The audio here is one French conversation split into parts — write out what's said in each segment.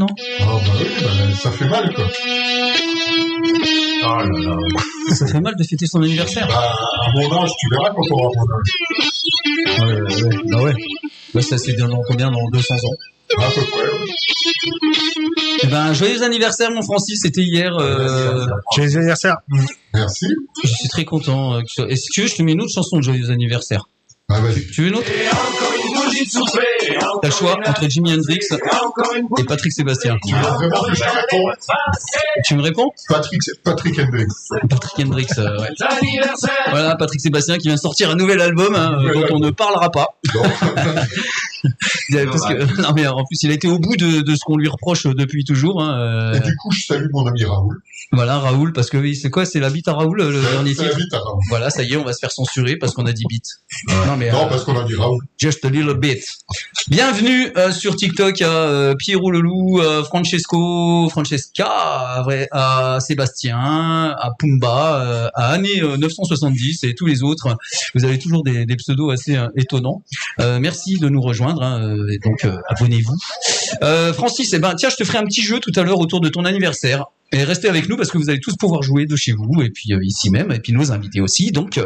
Non. Ah bah oui, ça fait mal, quoi. Oh là là. Ça fait mal de fêter son anniversaire. Bah, à mon âge, tu verras quand on aura mon âge. Ouais. Bah ça c'est dans combien? Dans 200 ans. À peu près, oui. Eh ben, joyeux anniversaire, mon Francis, c'était hier. Joyeux anniversaire. Merci. Je suis très content. Est-ce que je te mets une autre chanson de joyeux anniversaire? Ah, vas-y. Tu veux une autre? T'as le choix entre Jimi Hendrix et Patrick Sébastien. Tu veux vraiment que je te réponde? Tu me réponds? Patrick Hendrix. Patrick Hendrix, ouais. Voilà, Patrick Sébastien qui vient de sortir un nouvel album dont on ne parlera pas. Parce que, non mais en plus il a été au bout de ce qu'on lui reproche depuis toujours. Et du coup, je salue mon ami Raoul. Voilà, Raoul, parce que oui, c'est quoi? C'est la bite à Raoul, le dernier C'est la titre? bite à Raoul. Voilà, ça y est, on va se faire censurer parce qu'on a dit bite. Non, parce qu'on a dit Raoul. Just a little bit. Bienvenue sur TikTok à Pierrot Leloup, Francesca, à Sébastien, à Pumba, à Année 970 et tous les autres. Vous avez toujours des pseudos assez étonnants. Merci de nous rejoindre. Et donc abonnez-vous. Francis, tiens, je te ferai un petit jeu tout à l'heure autour de ton anniversaire. Et restez avec nous parce que vous allez tous pouvoir jouer de chez vous et puis ici même et puis nos invités aussi. Donc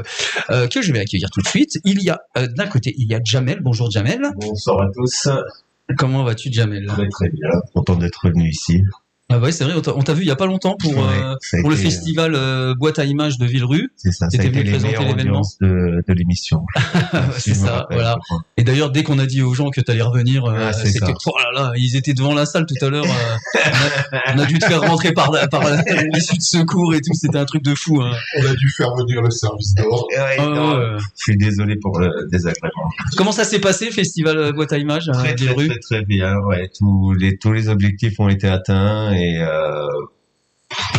que je vais accueillir tout de suite. Il y a d'un côté il y a Jamel. Bonjour Jamel. Bonsoir à tous. Comment vas-tu Jamel? Très bien. Content d'être venu ici. Ah ouais, c'est vrai, on t'a vu il y a pas longtemps pour le festival Boîte à images de Villerue. C'est ça, ça a été les meilleures audiences de l'émission. C'est ça, voilà. Et d'ailleurs, dès qu'on a dit aux gens que t'allais revenir, c'était oh là là, ils étaient devant la salle tout à l'heure. On a dû te faire rentrer par l'issue de secours et tout, c'était un truc de fou. Hein. On a dû faire venir le service d'or. Je suis désolé pour le désagrément. Comment ça s'est passé, festival Boîte à images très bien, ouais. Tous les objectifs ont été atteints. Et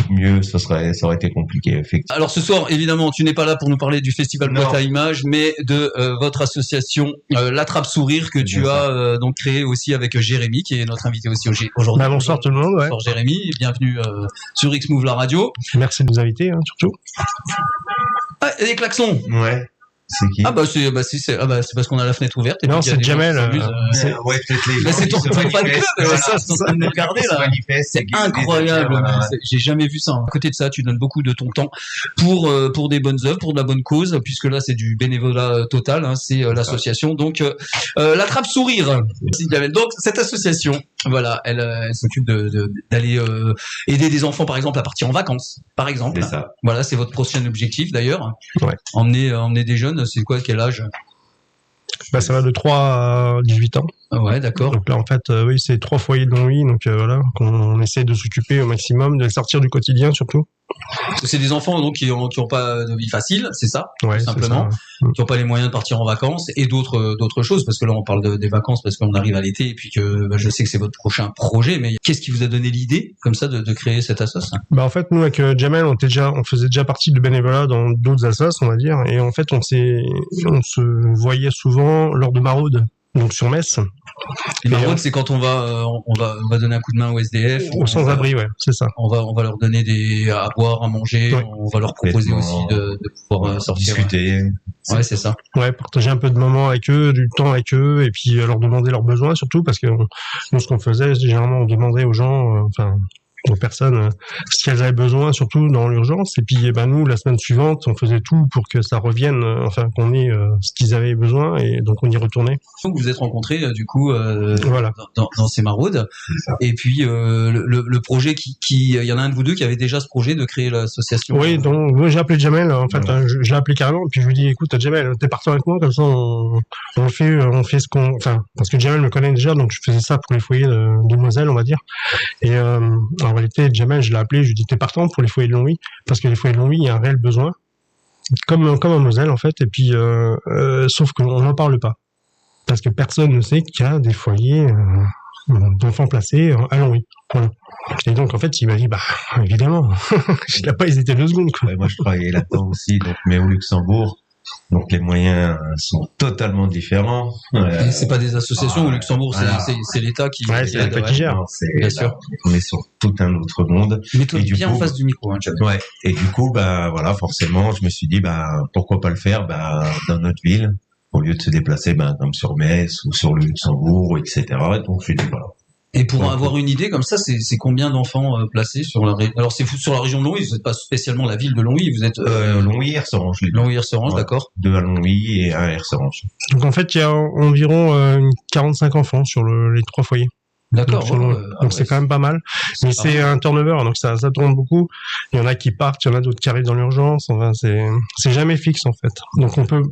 mieux, ça aurait été compliqué, effectivement. Alors ce soir, évidemment, tu n'es pas là pour nous parler du festival Boîte à images, mais de votre association l'Attrape Sourire que tu as donc créé aussi avec Jérémy, qui est notre invité aussi aujourd'hui. Bonsoir tout le monde. Ouais. Bonsoir Jérémy, bienvenue sur X-Move la radio. Merci de nous inviter, surtout. Ah, et des klaxons. Ouais. C'est qui? C'est parce qu'on a la fenêtre ouverte. Et non, c'est Jamel. C'est ton fan club. C'est en train de me regarder là. C'est incroyable. J'ai jamais vu ça. À côté de ça, tu donnes beaucoup de ton temps pour des bonnes œuvres, pour de la bonne cause, puisque là c'est du bénévolat total. Hein, c'est l'association. Donc l'Attrape Sourire. Donc cette association, voilà, elle s'occupe d'aller aider des enfants, par exemple, à partir en vacances. Par exemple. C'est ça. Voilà, c'est votre prochain objectif d'ailleurs. Ouais. Emmener des jeunes. C'est quoi, quel âge? Ça va de 3 à 18 ans. Ouais, d'accord. Donc là, en fait, oui, c'est 3 foyers de non-vie. Donc voilà, qu'on essaie de s'occuper au maximum, de les sortir du quotidien surtout. C'est des enfants donc qui ont pas de vie facile, c'est ça, ouais, tout simplement, ça. Qui ont pas les moyens de partir en vacances et d'autres choses, parce que là on parle des vacances parce qu'on arrive à l'été et puis que je sais que c'est votre prochain projet, mais qu'est-ce qui vous a donné l'idée comme ça de créer cette association? En fait, nous avec Jamel, on faisait déjà partie de bénévolat dans d'autres associations, on va dire, et en fait on se voyait souvent lors de maraudes. Donc sur Metz. Les maraudes, c'est quand on va donner un coup de main aux SDF. Aux sans-abri, ouais, c'est ça. On va leur donner à boire, à manger. Ouais. On va leur proposer aussi de pouvoir sortir. Discuter. Ouais, c'est ça. Ouais, partager un peu de moments avec eux, du temps avec eux, et puis leur demander leurs besoins surtout, parce que nous, ce qu'on faisait, généralement, on demandait aux gens, aux personnes ce qu'elles avaient besoin, surtout dans l'urgence. Et puis, nous, la semaine suivante, on faisait tout pour que ça revienne, qu'on ait ce qu'ils avaient besoin, et donc on y retournait. Vous vous êtes rencontrés, du coup, voilà. dans ces maraudes. Et puis, le projet il y en a un de vous deux qui avait déjà ce projet de créer l'association. Oui, donc, moi, j'ai appelé Jamel, en fait, je l'ai appelé carrément, et puis je lui ai dit, écoute, Jamel, t'es partant avec moi, comme ça, on fait ce qu'on, parce que Jamel me connaît déjà, donc je faisais ça pour les foyers de demoiselles, on va dire. Et, en réalité, Jamel, je l'ai appelé, je lui ai dit, t'es partant pour les foyers de Longwy, parce que les foyers de Longwy, il y a un réel besoin, comme en Moselle, en fait, et puis, sauf qu'on n'en parle pas. Parce que personne ne sait qu'il y a des foyers d'enfants placés à Longwy. Voilà. Et donc, en fait, il m'a dit, évidemment, je l'ai pas hésité 2 secondes, quoi. Ouais, moi, je travaillais là-dedans aussi, donc, mais au Luxembourg. Donc les moyens sont totalement différents. C'est pas des associations au Luxembourg, voilà. c'est l'État qui gère. Non, bien sûr. On est sur tout un autre monde. Mets-toi bien en face du micro, hein, Jamel. Ouais. Et du coup, voilà, forcément, je me suis dit, pourquoi pas le faire, dans notre ville, au lieu de se déplacer, comme sur Metz ou sur le Luxembourg, etc. Donc je suis dit, voilà. Et pour avoir une idée comme ça, c'est combien d'enfants placés sur la région? Alors c'est sur la région de Longwy, vous n'êtes pas spécialement la ville de Longwy, vous êtes Longwy et Herserange. Longwy et Herserange, d'accord. 2 à Longwy et 1 à Herserange. Donc en fait, il y a environ 45 enfants sur les 3 foyers. D'accord. Donc c'est quand même pas mal. Mais c'est un turnover, donc ça tourne beaucoup. Il y en a qui partent, il y en a d'autres qui arrivent dans l'urgence. Enfin, c'est jamais fixe en fait. Donc on peut,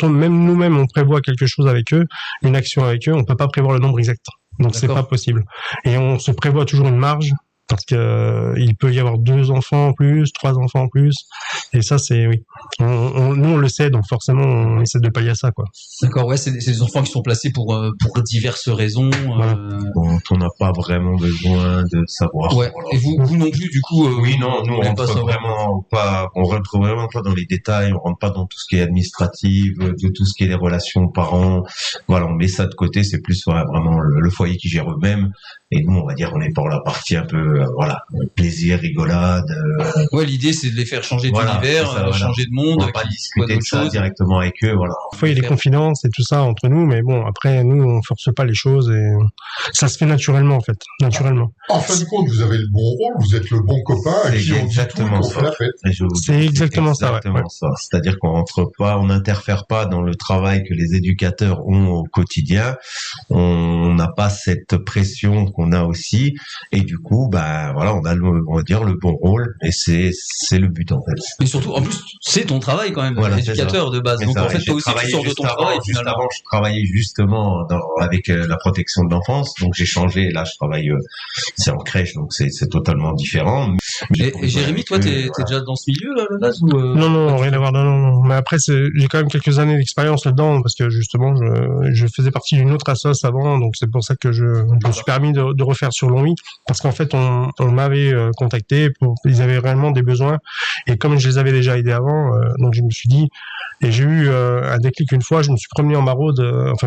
même nous-mêmes, on prévoit quelque chose avec eux, une action avec eux, on peut pas prévoir le nombre exact. Donc c'est pas possible. Et on se prévoit toujours une marge. Parce que il peut y avoir 2 enfants en plus, 3 enfants en plus, et ça c'est nous on le sait, donc forcément on essaie de pallier à ça, quoi. D'accord, ouais, c'est des enfants qui sont placés pour diverses raisons. Voilà. Donc on n'a pas vraiment besoin de savoir. Ouais. Voilà. Et vous non plus, du coup. Oui, non, nous on rentre vraiment pas dans les détails, on rentre pas dans tout ce qui est administratif, de tout ce qui est les relations parents. Voilà, on met ça de côté, c'est plus vraiment le foyer qui gère eux-mêmes. Et nous, on va dire, on est pour la partie un peu, plaisir, rigolade. Ouais, l'idée, c'est de les faire changer d'univers, changer de monde. On va pas discuter de ça directement avec eux, voilà. Parfois, il y a des confidences et tout ça entre nous, mais bon, après, nous, on force pas les choses et ça se fait naturellement, en fait. Naturellement. En fin de compte, vous avez le bon rôle, vous êtes le bon copain, et puis on dit tout, on fait la fête. C'est exactement ça, ouais. C'est-à-dire qu'on rentre pas, on n'interfère pas dans le travail que les éducateurs ont au quotidien. On n'a pas cette pression qu'on a aussi, et du coup, on a on va dire le bon rôle, et c'est le but en fait. Et surtout, en plus, c'est ton travail quand même, éducateur de base. Donc en fait, toi aussi, tu sors de ton travail. Juste avant, je travaillais justement avec la protection de l'enfance, donc j'ai changé. Là, je travaille, c'est en crèche, donc c'est totalement différent. Et Jérémy, toi, t'es déjà dans ce milieu là, base, ou Non, rien à voir. Non. Mais après, j'ai quand même quelques années d'expérience là-dedans, parce que justement, je faisais partie d'une autre assoce avant, donc c'est pour ça que je me suis permis de refaire sur Longwy, parce qu'en fait on m'avait contacté ils avaient réellement des besoins, et comme je les avais déjà aidés avant, donc je me suis dit, et j'ai eu un déclic une fois, je me suis promené en maraude,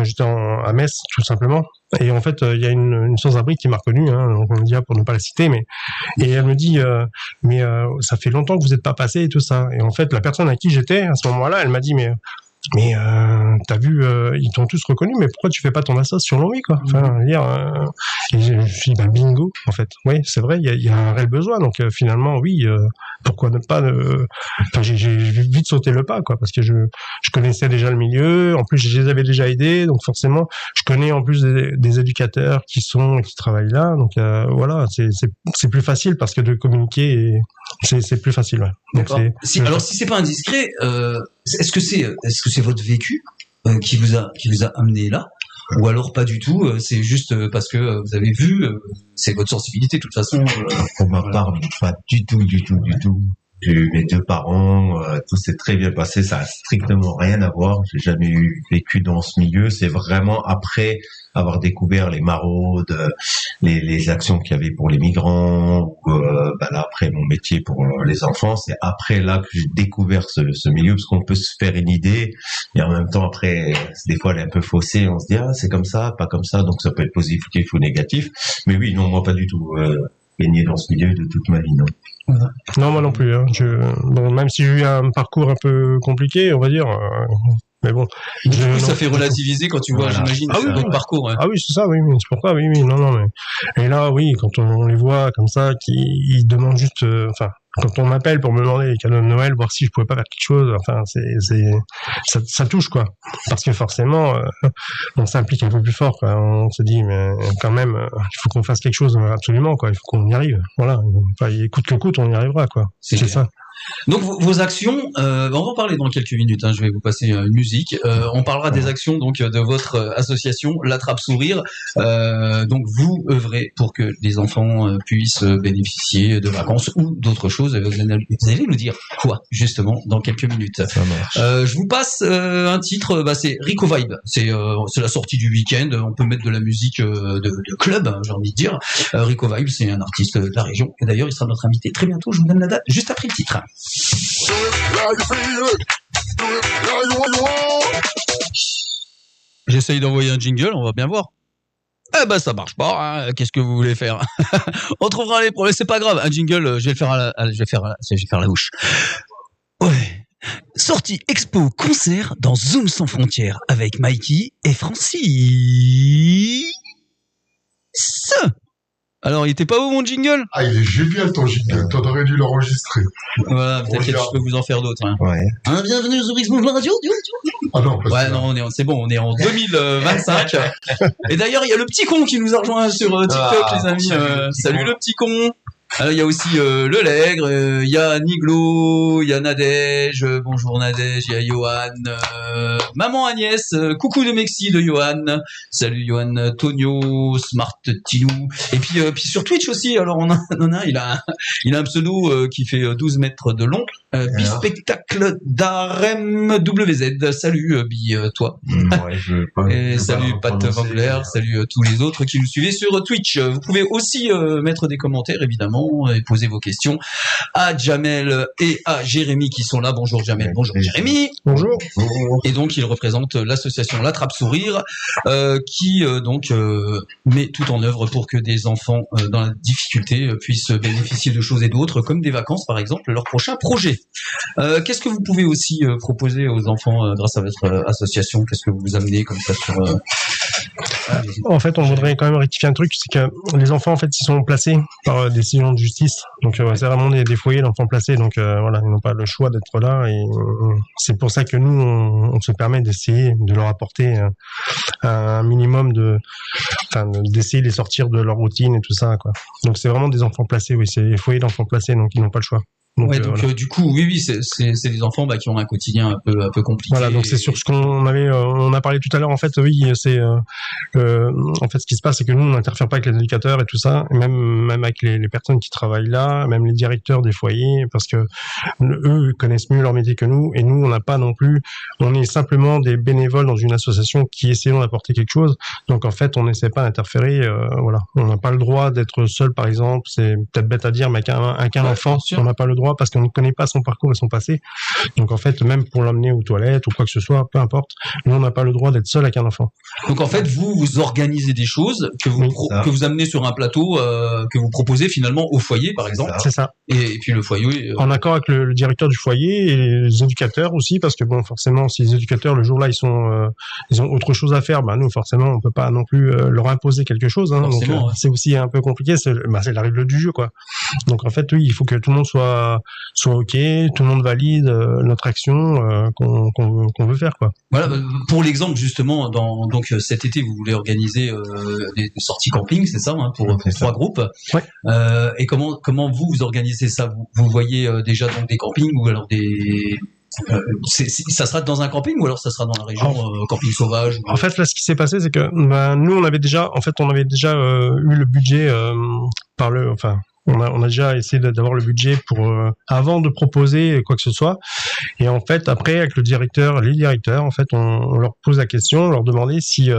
j'étais à Metz tout simplement, et en fait il y a une sans-abri qui m'a reconnu, donc on me dit pour ne pas la citer, et elle me dit ça fait longtemps que vous n'êtes pas passé et tout ça, et en fait la personne à qui j'étais à ce moment-là, elle m'a dit mais t'as vu, ils t'ont tous reconnu, mais pourquoi tu fais pas ton assos sur Longwy, quoi? Enfin, et je me suis dit, bingo, en fait. Oui, c'est vrai, il y a un réel besoin, donc finalement, oui, pourquoi ne pas, j'ai vite sauté le pas, quoi, parce que je connaissais déjà le milieu, en plus, je les avais déjà aidés, donc forcément, je connais en plus des éducateurs qui travaillent là, donc voilà, c'est plus facile, parce que de communiquer, c'est plus facile, ouais. Donc, alors, si c'est pas indiscret, est-ce que c'est votre vécu qui vous a amené là, ou alors pas du tout, c'est juste parce que vous avez vu, c'est votre sensibilité de toute façon. Pour ma part, pas du tout. J'ai eu mes 2 parents, tout s'est très bien passé, ça a strictement rien à voir. J'ai jamais vécu dans ce milieu. C'est vraiment après avoir découvert les maraudes, les actions qu'il y avait pour les migrants, là après mon métier pour les enfants, c'est après là que j'ai découvert ce milieu, parce qu'on peut se faire une idée, et en même temps après, des fois elle est un peu faussée, on se dit c'est comme ça, pas comme ça, donc ça peut être positif ou négatif. Mais oui, non, moi pas du tout. Baigné dans ce milieu de toute ma vie, non. Non, moi non plus. Même si j'ai eu un parcours un peu compliqué, on va dire. Mais bon. Ça fait relativiser quand tu vois, j'imagine, votre parcours. Ouais. Ah oui, c'est ça, oui, c'est pourquoi, oui, non, mais. Et là, oui, quand on les voit comme ça, ils demandent juste, quand on m'appelle pour me demander les cadeaux de Noël, voir si je pouvais pas faire quelque chose, ça touche, quoi. Parce que forcément, on s'implique un peu plus fort, quoi. On se dit, mais quand même, il faut qu'on fasse quelque chose absolument, quoi. Il faut qu'on y arrive. Voilà. Coûte que coûte, on y arrivera, quoi. C'est ça. Donc vos actions, on va en parler dans quelques minutes. Je vais vous passer une musique. On parlera des actions donc de votre association, l'Attrape Sourire. Donc vous œuvrez pour que les enfants puissent bénéficier de vacances ou d'autres choses. Vous allez nous dire quoi justement dans quelques minutes. Ça marche. Je vous passe un titre. C'est Rico Vibe. C'est la sortie du week-end. On peut mettre de la musique de club, j'ai envie de dire. Rico Vibe, c'est un artiste de la région. Et d'ailleurs, il sera notre invité très bientôt. Je vous donne la date juste après le titre. J'essaye d'envoyer un jingle, on va bien voir. Ça marche pas, qu'est-ce que vous voulez faire? On trouvera les problèmes, c'est pas grave. Un jingle, je vais faire la bouche. Ouais. Sortie expo concert dans Zoom sans frontières avec Mikey et Francis. Alors, il était pas où mon jingle? Ah, il est génial ton jingle. T'en aurais dû l'enregistrer. Voilà, t'inquiète, je peux vous en faire d'autres. Hein. Ouais. Bienvenue sur X-Move Radio. Ah non, parce Ouais, que- non, c'est bon, on est en 2025. Et d'ailleurs, il y a le petit con qui nous a rejoint sur TikTok, les amis. Salut le petit con. Alors, il y a aussi le Lègre, il y a Niglo, il y a Nadège, bonjour Nadège, il y a Johan, maman Agnès, coucou de Mexi de Johan, salut Johan, Tonio, Smart Tinou, et puis sur Twitch aussi, alors on a il a un pseudo qui fait 12 mètres de long, Bispectacle d'Arem WZ, salut Bi, toi. Ouais, Et salut Pat Wangler, salut tous les autres qui nous suivez sur Twitch. Vous pouvez aussi mettre des commentaires évidemment et poser vos questions à Jamel et à Jérémy qui sont là. Bonjour Jamel, bonjour Jérémy. Bonjour. Et donc il représente l'association L'Attrape Sourire qui met tout en œuvre pour que des enfants dans la difficulté puissent bénéficier de choses et d'autres comme des vacances par exemple, leur prochain projet. Qu'est-ce que vous pouvez aussi proposer aux enfants grâce à votre association? Qu'est-ce que vous amenez comme ça sur En fait, on voudrait quand même rectifier un truc, c'est que les enfants, en fait, ils sont placés par décision de justice. Donc, c'est vraiment des foyers d'enfants placés. Donc, voilà, ils n'ont pas le choix d'être là. Et c'est pour ça que nous, on se permet d'essayer de leur apporter un minimum d'essayer de les sortir de leur routine et tout ça, quoi. Donc, c'est vraiment des enfants placés, oui. C'est des foyers d'enfants placés, donc ils n'ont pas le choix. Donc, voilà. Du coup, oui, c'est des enfants qui ont un quotidien un peu compliqué. Voilà, donc c'est sur ce qu'on avait, on a parlé tout à l'heure. En fait, oui, c'est en fait ce qui se passe, c'est que nous, on n'interfère pas avec les éducateurs et tout ça, et même avec les personnes qui travaillent là, même les directeurs des foyers, parce que eux connaissent mieux leur métier que nous, et nous, on n'a pas non plus. On est simplement des bénévoles dans une association qui essayons d'apporter quelque chose. Donc en fait, on n'essaie pas d'interférer. Voilà, on n'a pas le droit d'être seul, par exemple. C'est peut-être bête à dire, mais qu'un enfant, on n'a pas le droit parce qu'on ne connaît pas son parcours et son passé. Donc en fait, même pour l'emmener aux toilettes ou quoi que ce soit, peu importe, nous on n'a pas le droit d'être seul avec un enfant. Donc en fait, vous organisez des choses que vous amenez sur un plateau, que vous proposez finalement au foyer, par exemple. C'est ça. Et puis le foyer. En accord avec le directeur du foyer et les éducateurs aussi, parce que bon, forcément, si les éducateurs le jour-là ils ont autre chose à faire, nous forcément on peut pas non plus leur imposer quelque chose. Hein, donc c'est aussi un peu compliqué. C'est la règle du jeu, quoi. Donc en fait, oui, il faut que tout le monde soit ok, tout le monde valide notre action qu'on veut faire, quoi. Voilà, pour l'exemple justement, donc cet été vous voulez organiser des sorties camping, c'est ça, hein, pour 3 groupes. Ouais. Et comment vous organisez ça? Vous voyez déjà donc des campings ou alors ça sera dans un camping ou alors ça sera dans la région camping sauvage? En fait, là, ce qui s'est passé, c'est que nous, on avait déjà eu le budget on a déjà essayé d'avoir le budget pour avant de proposer quoi que ce soit. Et en fait, après, avec les directeurs, en fait, on leur pose la question, on leur demandait si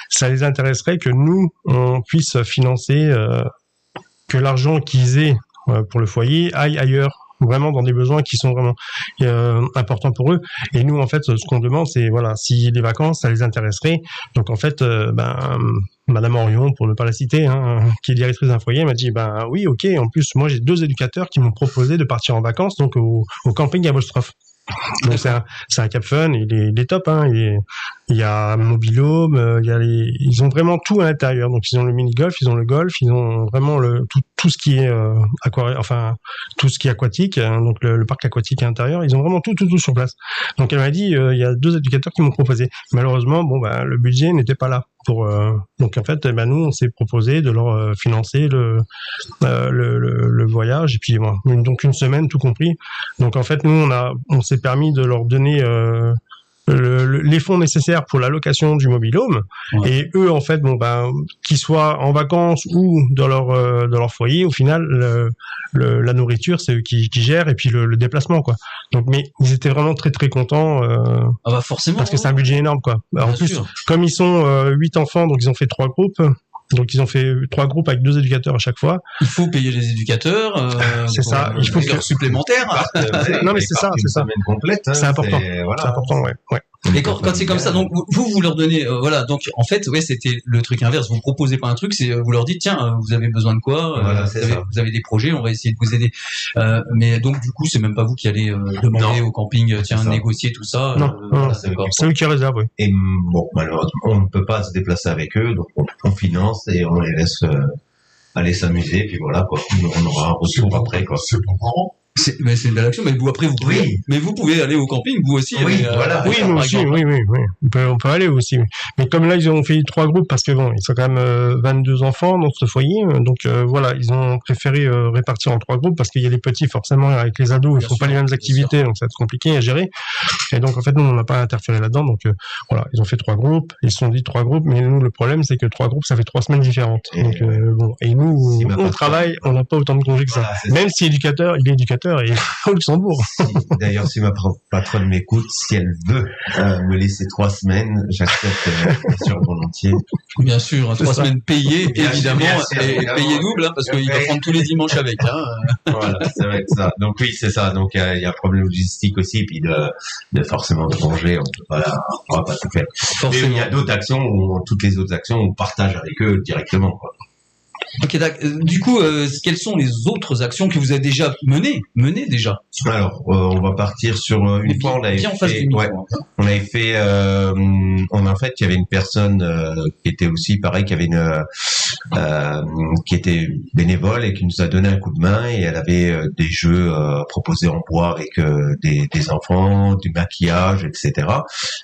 ça les intéresserait que nous, on puisse financer, que l'argent qu'ils aient pour le foyer aille ailleurs, vraiment dans des besoins qui sont vraiment importants pour eux. Et nous, en fait, ce qu'on demande, c'est voilà, si les vacances, ça les intéresserait. Donc, en fait, Madame Orion, pour ne pas la citer, qui est directrice d'un foyer, m'a dit oui, ok. En plus, moi, j'ai 2 éducateurs qui m'ont proposé de partir en vacances, donc au camping à Volstroff. Donc c'est un Cap Fun, il est top, hein. Il y a Mobilhome, ils ont vraiment tout à l'intérieur. Donc ils ont le mini golf, ils ont le golf, ils ont vraiment tout ce qui est tout ce qui est aquatique, hein, donc le parc aquatique à l'intérieur, ils ont vraiment tout sur place. Donc elle m'a dit il y a 2 éducateurs qui m'ont proposé. Malheureusement, le budget n'était pas là pour donc en fait nous on s'est proposé de leur financer le voyage et puis donc une semaine tout compris. Donc en fait nous on s'est permis de leur donner les fonds nécessaires pour la location du mobil-home. Ouais. Et eux en fait qu'ils soient en vacances ou dans leur foyer, au final la nourriture c'est eux qui gèrent et puis le déplacement, quoi. Donc mais ils étaient vraiment très très contents forcément, parce que c'est un budget énorme, quoi. En plus sûr. Comme ils sont 8 enfants, donc ils ont fait 3 groupes. Donc ils ont fait 3 groupes avec 2 éducateurs à chaque fois. Il faut payer les éducateurs. C'est ça. Il faut heures supplémentaires. Non mais c'est ça. Semaine complète. Hein, c'est important. C'est important, ouais. Et quand c'est comme ça, donc vous leur donnez, donc en fait, c'était le truc inverse. Vous proposez pas un truc, c'est vous leur dites tiens, vous avez besoin de quoi, vous avez des projets, on va essayer de vous aider. Mais donc du coup, c'est même pas vous qui allez demander au camping, négocier tout ça. Non, c'est eux qui réservent. Oui. Et malheureusement, on ne peut pas se déplacer avec eux, donc on finance et on les laisse aller s'amuser, puis voilà, quoi. On aura un retour après, quoi. C'est pas marrant. Mais c'est une belle action. Mais vous, après, vous pouvez, Oui. mais vous pouvez aller au camping, vous aussi. Oui, voilà. Oui, nous par aussi, exemple. oui. On peut aller aussi. Mais comme là, ils ont fait 3 groupes parce que bon, ils sont quand même 22 enfants dans ce foyer. Donc voilà, ils ont préféré répartir en 3 groupes parce qu'il y a les petits, forcément, avec les ados, ils Bien font sûr, pas les mêmes bien activités, donc ça va être compliqué à gérer. Et donc, en fait, nous, on n'a pas interféré là-dedans. Donc voilà, ils ont fait 3 groupes. Ils se sont dit 3 groupes. Mais nous, le problème, c'est que 3 groupes, ça fait 3 semaines différentes. Et Donc bon. Et nous, Si ma on patronne- travaille, on n'a pas autant de congés que ça. Voilà, c'est Même si il est éducateur et au Luxembourg. D'ailleurs, si ma patronne m'écoute, si elle veut me laisser 3 semaines, j'accepte bien sûr volontiers. Bien sûr, 3 ça. semaines payées, Bien sûr, évidemment, bien sûr, et évidemment. payées double, hein, parce qu'il va Ouais. prendre tous les dimanches avec. Hein. Voilà, ça va être ça. Donc oui, c'est ça. Donc il y a un problème logistique aussi, puis de forcément de congé, on va pas tout faire. Mais Forcément. il y a d'autres actions, toutes les autres actions, on partage avec eux directement, quoi. Ok, du coup, quelles sont les autres actions que vous avez déjà menées déjà? Alors, on va partir sur une fois on avait bien en face fait, du micro, ouais, hein. on avait fait, en fait, il y avait une personne qui était aussi pareil, qui était bénévole et qui nous a donné un coup de main et elle avait des jeux proposés en bois avec des enfants, du maquillage, etc.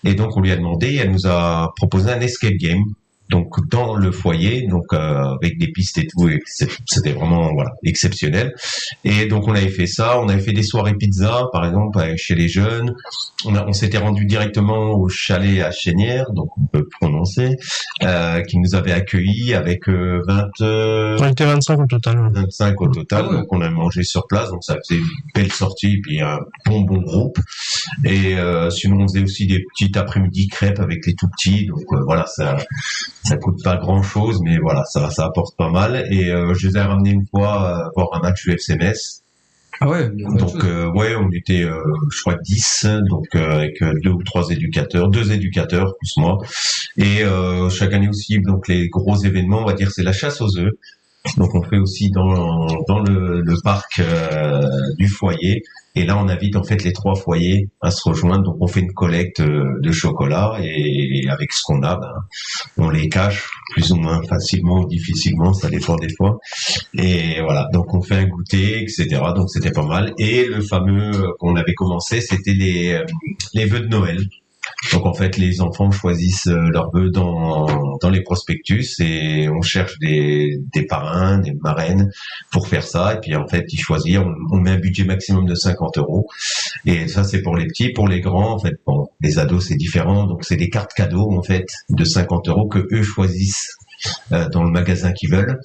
Et donc on lui a demandé, elle nous a proposé un escape game. Donc dans le foyer, donc avec des pistes et tout, et c'était vraiment voilà exceptionnel. Et donc on avait fait ça, on avait fait des soirées pizza par exemple chez les jeunes. On s'était rendu directement au chalet à Chénières, donc on peut prononcer, qui nous avait accueillis avec 25 au total. au total. Ah ouais. Donc on a mangé sur place, donc ça faisait une belle sortie puis un bon groupe. Et sinon on faisait aussi des petites après-midi crêpes avec les tout petits, donc voilà ça coûte pas grand chose, mais voilà, ça apporte pas mal. Et je les ai ramenés une fois voir un match du FC Metz. Ah ouais. Donc ouais, on était, je crois 10, donc avec 2 ou 3 éducateurs, 2 éducateurs plus moi. Et chaque année aussi, donc les gros événements, on va dire, c'est la chasse aux œufs. Donc on fait aussi dans le parc du foyer. Et là, on invite en fait les 3 foyers à se rejoindre. Donc on fait une collecte de chocolat et avec ce qu'on a, on les cache plus ou moins facilement ou difficilement, ça dépend des fois. Et voilà, donc on fait un goûter, etc. Donc c'était pas mal. Et le fameux qu'on avait commencé, c'était les vœux de Noël. Donc en fait, les enfants choisissent leurs vœux dans les prospectus et on cherche des parrains, des marraines pour faire ça. Et puis en fait, ils choisissent. On met un budget maximum de 50 €. Et ça, c'est pour les petits. Pour les grands, en fait, bon, les ados, c'est différent. Donc c'est des cartes cadeaux en fait de 50 € que eux choisissent dans le magasin qu'ils veulent.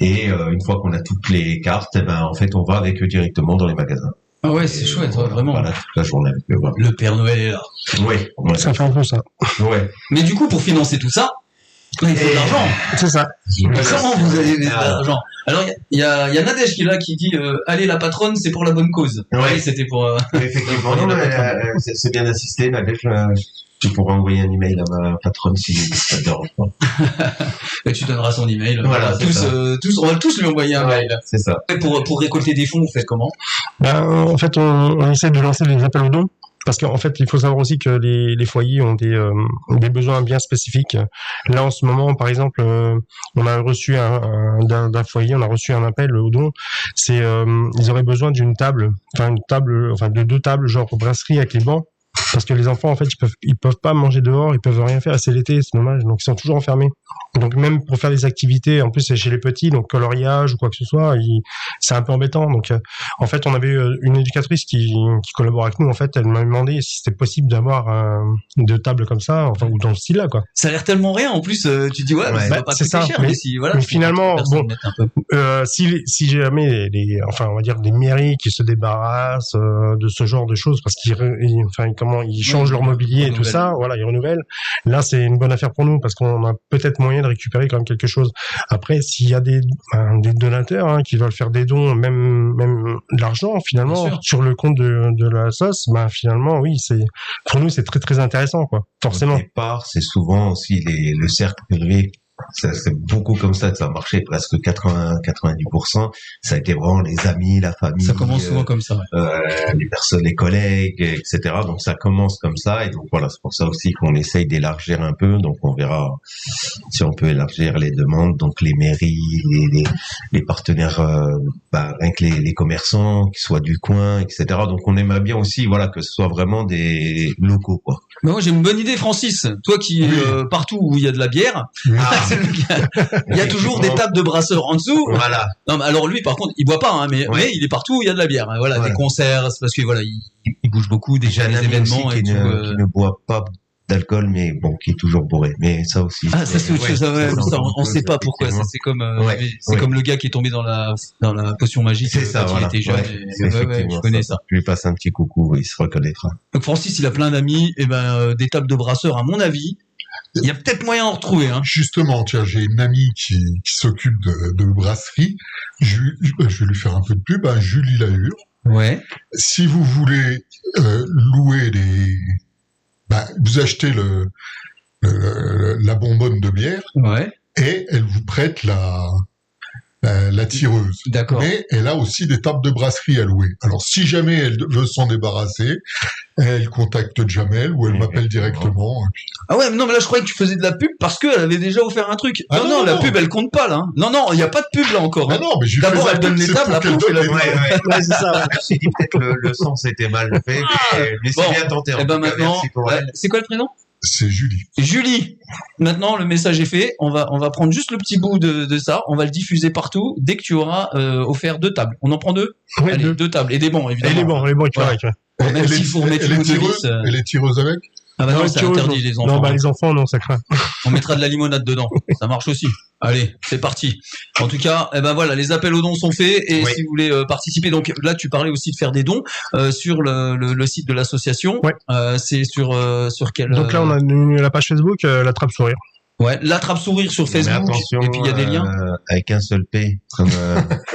Et une fois qu'on a toutes les cartes, en fait, on va avec eux directement dans les magasins. Ah ouais, c'est chouette, ouais, vraiment. Voilà, toute la journée avec eux. Voilà. Le Père Noël est là. Ouais, ouais. Ça fait un peu ça. Ouais. Mais du coup, pour financer tout ça, il faut de l'argent. C'est ça. Comment vous avez de l'argent? Alors, il y a Nadège qui est là, qui dit allez, la patronne, c'est pour la bonne cause. Ouais. Oui, c'était pour... Effectivement, non, c'est bien d'assister. Nadège, tu pourras envoyer un email à ma patronne si ça te dérange pas. Et tu donneras son email. Voilà, c'est ça. On va tous lui envoyer un mail. C'est ça. Et pour récolter des fonds, vous faites comment? En fait, on essaie de lancer des appels aux dons. Parce qu'en fait, il faut savoir aussi que les foyers ont des besoins bien spécifiques. Là, en ce moment, par exemple, on a reçu d'un foyer, on a reçu un appel au don. C'est ils auraient besoin d'une table, de 2 tables, genre brasserie avec les bancs. Parce que les enfants, en fait, ils peuvent pas manger dehors, ils peuvent rien faire. C'est l'été, c'est dommage. Donc, ils sont toujours enfermés. Donc, même pour faire des activités, en plus, c'est chez les petits, donc coloriage ou quoi que ce soit, c'est un peu embêtant. Donc, en fait, on avait une éducatrice qui collabore avec nous. En fait, elle m'a demandé si c'était possible d'avoir 2 tables comme ça, enfin, ou dans ce style-là, quoi. Ça a l'air tellement rien. En plus, tu te dis, ouais, ça va pas c'est coûter ça. cher. Mais si, voilà, mais faut que finalement, personne bon, mette un peu. si jamais on va dire des mairies qui se débarrassent de ce genre de choses parce qu'ils changent leur mobilier et tout ça, voilà, ils renouvellent. Là, c'est une bonne affaire pour nous parce qu'on a peut-être moyen de récupérer quand même quelque chose. Après, s'il y a des donateurs qui veulent faire des dons, même de l'argent finalement sur le compte de la sauce, finalement, oui, pour nous c'est très très intéressant, quoi. Forcément. Au départ, c'est souvent aussi le cercle privé C'est beaucoup comme ça que ça a marché, presque 90%. Ça a été vraiment les amis, la famille. Ça commence souvent comme ça. Les personnes, les collègues, etc. Donc ça commence comme ça, et donc voilà, c'est pour ça aussi qu'on essaye d'élargir un peu. Donc on verra si on peut élargir les demandes. Donc les mairies, les partenaires, rien que les commerçants qui soient du coin, etc. Donc on aimerait bien aussi, voilà, que ce soit vraiment des locaux, quoi. Mais moi j'ai une bonne idée, Francis. Toi qui partout où il y a de la bière, il y a toujours des tables de brasseurs en dessous. Voilà. Non, mais alors lui par contre, il boit pas, hein, mais il est partout où il y a de la bière. Voilà, des concerts, c'est parce que voilà, il bouge beaucoup, des événements et qui ne boit pas d'alcool, mais bon, qui est toujours bourré. Mais ça aussi. Ah, ça c'est autre chose. On sait pas pourquoi. Ça c'est comme comme le gars qui est tombé dans la potion magique quand il était jeune. Je connais ça. Je lui passe un petit coucou, il se reconnaîtra. Donc Francis, il a plein d'amis, et des tables de brasseurs, à mon avis, il y a peut-être moyen d'en retrouver. Hein. Justement, tiens, j'ai une amie qui s'occupe de brasserie. Je vais lui faire un peu de pub. Julie Lahur. Ouais. Si vous voulez louer vous achetez la bonbonne de bière, et elle vous prête la tireuse. D'accord. Mais elle a aussi des tables de brasserie à louer. Alors, si jamais elle veut s'en débarrasser, elle contacte Jamel ou elle m'appelle directement. Ah ouais, non, mais là, je croyais que tu faisais de la pub parce qu'elle avait déjà offert un truc. Non, la pub, elle compte pas, là. Non, il n'y a pas de pub, là, encore. Non, mais d'abord, elle donne les tables, après, elle donne Ouais, c'est ça. Je me suis dit, peut-être le sens était mal fait, mais c'est bien tenté. Et maintenant, c'est quoi le prénom? C'est Julie. Julie. Maintenant, le message est fait. On va prendre juste le petit bout de ça. On va le diffuser partout dès que tu auras offert 2 tables. On en prend 2? Oui, allez, 2 tables. Et des bons, évidemment. Et les bons, tu vois. Même s'il faut remettre une novice. Elle est tireuse avec? Ah non, c'est interdit, les enfants. Non, les enfants, non, ça craint. On mettra de la limonade dedans. Ça marche aussi. Allez, c'est parti. En tout cas, voilà, les appels aux dons sont faits, et si vous voulez participer, donc là, tu parlais aussi de faire des dons sur le site de l'association. Ouais. C'est sur quel? Donc là, on a la page Facebook, la Trappe Sourire. Ouais, l'attrape sourire sur Facebook. Attention, et puis il y a des liens. Avec un seul P. Comme,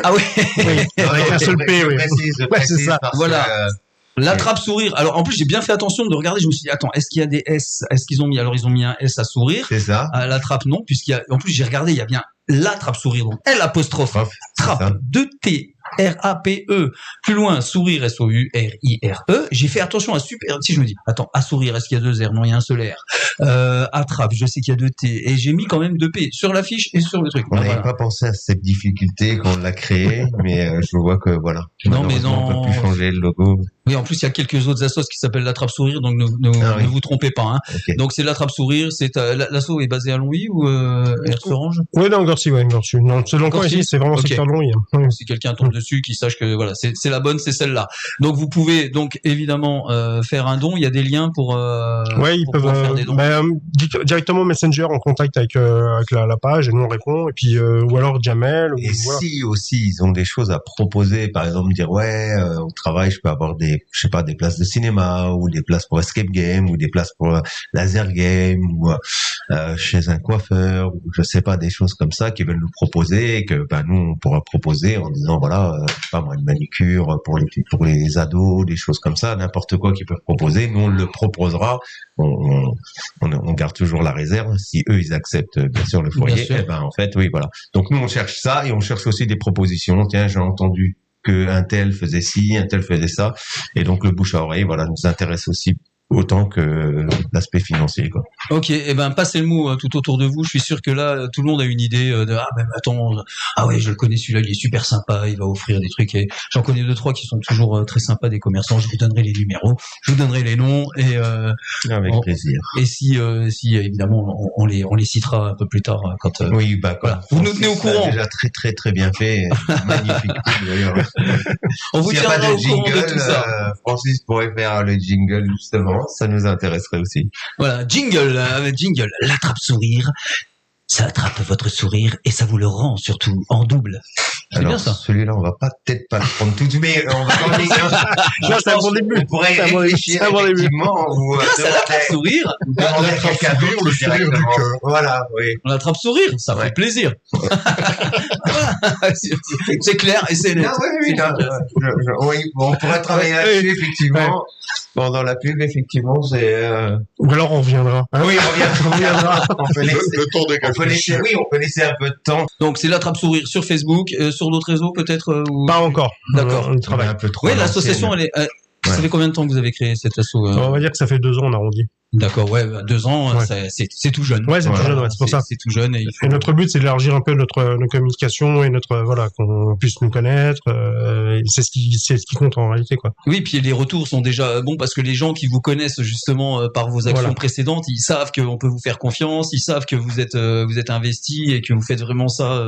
Ah oui. Avec un seul P, oui. Je précise c'est ça. Voilà. L'attrape sourire. Alors en plus j'ai bien fait attention de regarder. Je me suis dit attends, est-ce qu'il y a des S? Est-ce qu'ils ont mis? Alors ils ont mis un S à sourire. C'est ça. À l'attrape non, puisqu'il y a. En plus j'ai regardé, il y a bien l'attrape sourire. Donc L apostrophe trappe 2T R-A-P-E. Plus loin, sourire, S-O-U-R-I-R-E. J'ai fait attention à super, si je me dis, attends, à sourire, est-ce qu'il y a 2 R? Non, il y a un seul R. Attrape, je sais qu'il y a 2 T. Et j'ai mis quand même 2 P sur l'affiche et sur le truc. On n'avait pas pensé à cette difficulté quand on l'a créé, mais je vois que voilà. Non, mais non. On peut plus changer le logo. Oui, en plus, il y a quelques autres assos qui s'appellent l'attrape sourire, donc ne vous trompez pas, hein. Okay. Donc c'est l'attrape sourire, c'est, l'asso est basé à Longwy ou, Erserange? Oui, dans Gorcy, ouais, Gorcy. Non, selon quoi ici, c'est vraiment secteur de Longwy. Oui. Si quelqu'un tombe dessus, qu'il sache que voilà, c'est la bonne, c'est celle-là. Donc vous pouvez donc évidemment faire un don. Il y a des liens pour. Ouais, ils peuvent faire des dons. Directement Messenger en contact avec la page et nous on répond. Et puis ou alors Jamel. Et si aussi ils ont des choses à proposer, par exemple dire au travail je peux avoir des places de cinéma ou des places pour escape game ou des places pour laser game ou chez un coiffeur ou je sais pas, des choses comme ça qu'ils veulent nous proposer et que nous on pourra proposer en disant voilà pas moi une manicure pour les ados, des choses comme ça, n'importe quoi qu'ils peuvent proposer, nous on le proposera. On garde toujours la réserve si eux ils acceptent bien sûr le foyer. En fait oui voilà. Donc nous on cherche ça et on cherche aussi des propositions. Tiens, j'ai entendu que un tel faisait ci, un tel faisait ça, et donc le bouche à oreille voilà nous intéresse aussi autant que l'aspect financier quoi. Ok, passez le mot tout autour de vous. Je suis sûr que là tout le monde a une idée de je le connais celui-là, il est super sympa, il va offrir des trucs. Et j'en connais 2-3 qui sont toujours très sympas, des commerçants. Je vous donnerai les numéros, je vous donnerai les noms et avec plaisir. Et si évidemment on les citera un peu plus tard quand voilà. Vous nous tenez au courant. Déjà très très très bien fait, magnifique d'ailleurs. On vous tiendra au courant de tout ça. Francis pourrait faire le jingle justement. Ça nous intéresserait aussi. Voilà, jingle, l'attrape sourire. Ça attrape votre sourire et ça vous le rend surtout en double. C'est bien Alors, ça. celui-là, on va peut-être pas le prendre tout de suite, mais on va quand même Là, c'est un bon début. on pourrait C'est un bon début. réfléchir, C'est un bon début. effectivement, ou Ça l'attrape sourire. demander à quelqu'un sourire, d'autre le sourire du directement. cœur. Voilà, oui. On l'attrape sourire, ça Ouais. fait plaisir. C'est clair et c'est net. Non, oui, non, oui, bon, on pourrait travailler là-dessus, effectivement. Pendant la pub, effectivement, c'est, Ou alors on reviendra. Hein oui, on reviendra. On peut laisser, Le temps de on peut laisser, réfléchir. oui, on peut laisser un peu de temps. Donc c'est l'attrape sourire sur Facebook, sur d'autres réseaux peut-être ou... Pas encore. D'accord. On y travaille. Un peu trop. Oui, à l'association, l'ancienne. elle est. Ça fait combien de temps que vous avez créé cette asso On va dire que ça fait 2 ans, on arrondit. D'accord, ouais, 2 ans, Ouais. c'est tout jeune. Ouais, c'est tout jeune, ouais, c'est pour ça. C'est tout jeune et il faut... Et notre but, c'est d'élargir un peu notre communication et voilà, qu'on puisse nous connaître. C'est ce qui compte en réalité, quoi. Oui, puis les retours sont déjà bons parce que les gens qui vous connaissent justement par vos actions Voilà. précédentes, ils savent qu'on peut vous faire confiance, ils savent que vous êtes investi et que vous faites vraiment ça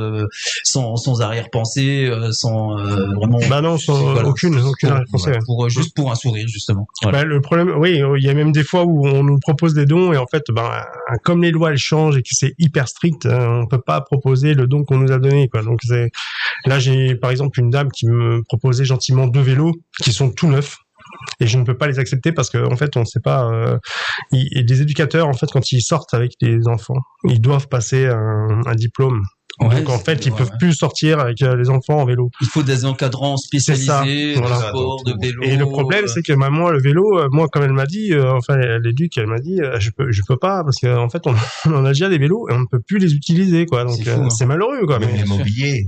sans arrière-pensée, sans vraiment. Bah non, Voilà. aucune arrière-pensée. Voilà, juste pour un sourire justement. Voilà. Bah, le problème, oui, il y a même des fois où on nous propose des dons et en fait, comme les lois elles changent et que c'est hyper strict, on peut pas proposer le don qu'on nous a donné, quoi. Donc là, j'ai par exemple une dame qui me proposait gentiment 2 vélos qui sont tout neufs. Et je ne peux pas les accepter parce qu'en fait, on ne sait pas. Et les éducateurs, en fait, quand ils sortent avec les enfants, ils doivent passer un diplôme. Ouais, Donc en fait, ils ouais, peuvent ouais. plus sortir avec les enfants en vélo. Il faut des encadrants spécialisés C'est ça, de voilà. sport, de vélo. Et le problème, c'est que maman, le vélo, moi, comme elle m'a dit, enfin, l'éduque, elle m'a dit, je peux pas parce qu'en fait, on en a déjà des vélos et on ne peut plus les utiliser, quoi. Donc C'est fou, hein. c'est malheureux, quoi. Même Mais les mobiliers,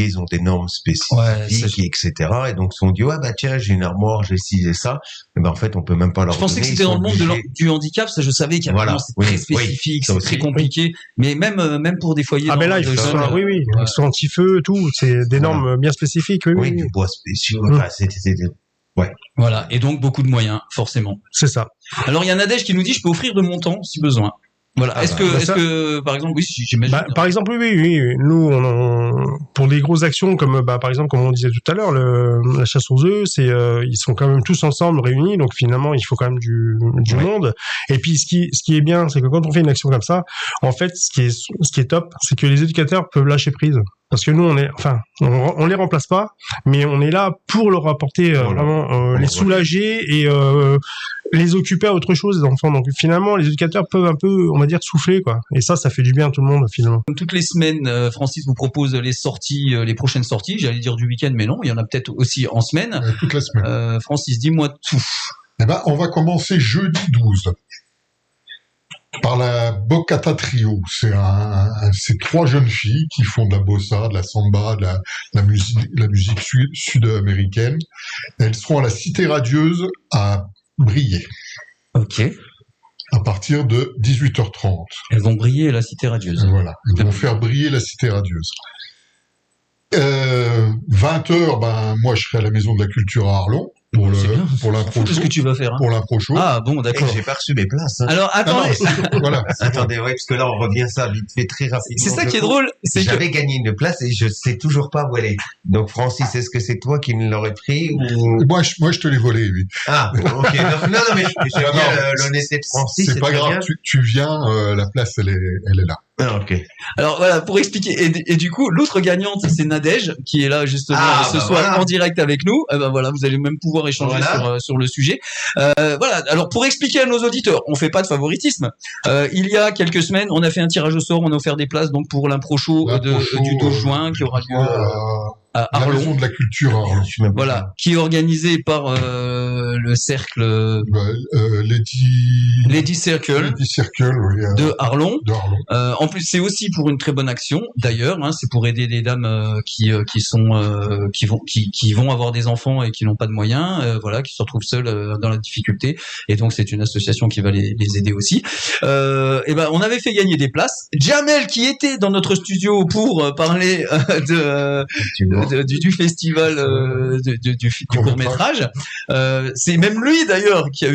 ils ont des normes Ouais, spécifiques, etc. Et donc, ils ont dit, ouais, bah, tiens, j'ai une armoire, j'ai ci et ça. Et ben, en fait, on peut même pas leur Je pensais que donner, c'était ils dans sont le monde obligés. du handicap, ça je savais qu'il y avait Voilà, vraiment, c'est oui, très oui, spécifique, ça c'est aussi. très compliqué, mais même pour des foyers ah ben là, de ils sont, jeunes, oui, ouais. ils sont anti-feu, tout. C'est des Voilà. normes bien spécifiques, oui, Oui, oui. du bois spécial. Mm. Enfin, c'est Voilà, et donc beaucoup de moyens, forcément. C'est ça. Alors il y a Nadège qui nous dit je peux offrir de mon temps si besoin. Voilà. Ah est-ce bah, que, bah est-ce ça- que, par exemple, oui, si j'imagine. Par exemple, oui. Nous, pour des grosses actions comme, par exemple, comme on disait tout à l'heure, la chasse aux œufs, ils sont quand même tous ensemble réunis, donc finalement, il faut quand même du Ouais. monde. Et puis, ce qui est bien, c'est que quand on fait une action comme ça, en fait, ce qui est top, c'est que les éducateurs peuvent lâcher prise. Parce que nous, on les remplace pas, mais on est là pour leur apporter Voilà. vraiment les soulager et les occuper à autre chose, les enfants. Donc finalement, les éducateurs peuvent un peu, on va dire, souffler, quoi. Et ça fait du bien à tout le monde, finalement. Toutes les semaines, Francis vous propose les sorties, les prochaines sorties. J'allais dire du week-end, mais non, il y en a peut-être aussi en semaine. Toute la semaine. Francis, dis-moi tout. Eh ben, on va commencer jeudi 12 par la Bocata Trio. C'est 3 jeunes filles qui font de la bossa, de la samba, de la musique sud-américaine. Elles seront à la Cité Radieuse à Briey Ok. à partir de 18h30. Elles vont briller la Cité Radieuse. Voilà, ils vont faire briller la Cité Radieuse. 20h, moi je serai à la Maison de la Culture à Arlon pour C'est bien. l'impro Tout ce show. que tu vas faire. Hein. Pour l'impro show. Ah bon, d'accord. J'ai pas reçu mes places. Hein. Alors attendez, Voilà. Attendez, ouais, parce que là, on revient ça vite fait très rapidement. c'est ça qui est drôle, c'est que J'avais gagné une place et je sais toujours pas où elle est. Donc, Francis, est-ce que c'est toi qui me l'aurais pris ou... Moi, je te l'ai volé, oui. Ah, ok. Non, mais j'aime bien l'honnêteté de Francis. C'est pas très grave, bien. tu viens, la place, elle est là. Ah, ok. Alors voilà, pour expliquer, et du coup, l'autre gagnante, c'est Nadège, qui est là justement ce soir voilà. en direct avec nous. Eh ben voilà, vous allez même pouvoir échanger sur le sujet. Voilà, alors pour expliquer à nos auditeurs, on fait pas de favoritisme. Il y a quelques semaines, on a fait un tirage au sort, on a offert des places donc pour l'impro show du 12 juin qui aura lieu à la Arlon. Maison de la Culture à Arlon. Je suis même pas Voilà, qui est organisé par le cercle Lady Circle Lady Circle, oui. de Arlon. De Arlon. En plus, c'est aussi pour une très bonne action. D'ailleurs, hein, c'est pour aider les dames qui vont avoir des enfants et qui n'ont pas de moyens, voilà, qui se retrouvent seules dans la difficulté. Et donc, c'est une association qui va les aider aussi. Et ben, on avait fait gagner des places. Jamel, qui était dans notre studio pour parler du festival du court-métrage, c'est même lui d'ailleurs qui